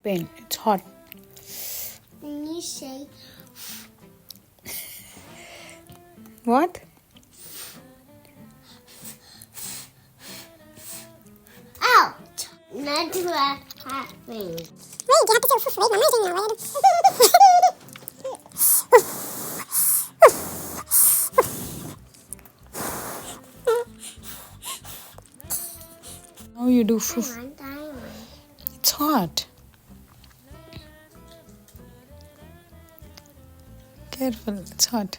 Pain. It's hot. When you say What? out, not what happening. Wait, you have to say, wait, Mama is doing now. Now you do. One time. It's hot. Careful, it's hot.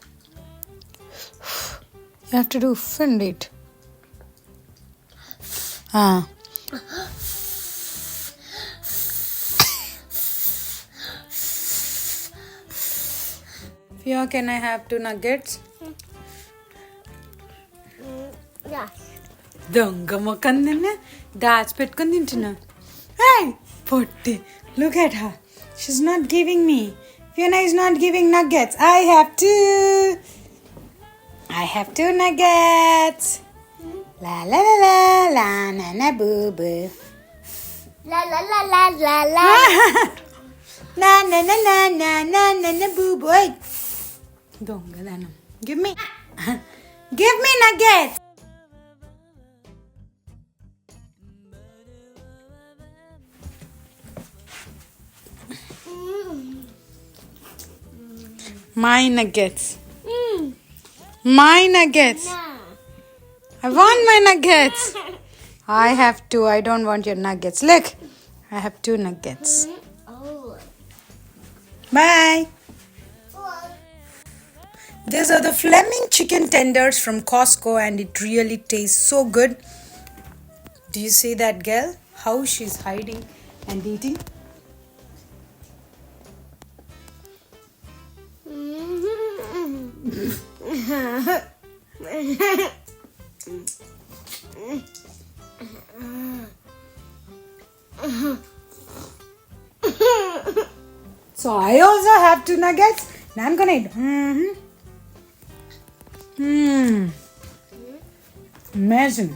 You have to do find it. Ah. Fia, can I have 2 nuggets? Yes. దొంగ మొక్కం తిన్నా దాచిపెట్టుకొని తింటున్నా hey పొట్టి look at her she's not giving me Fiona is not giving nuggets. I have 2 nuggets. La la la la la na na boo boo. La la la la la la. Na na na na na na na na boo boy. దొంగదనం. Give me. Give me nuggets. My nuggets. My nuggets. I want my nuggets. I have 2. I don't want your nuggets. Look, I have 2 nuggets. Oh. Bye. These are the Fleming chicken tenders from Costco and it really tastes so good. Do you see that girl? How she's hiding and eating? So I also have 2 nuggets. Now I'm gonna eat. Amazing.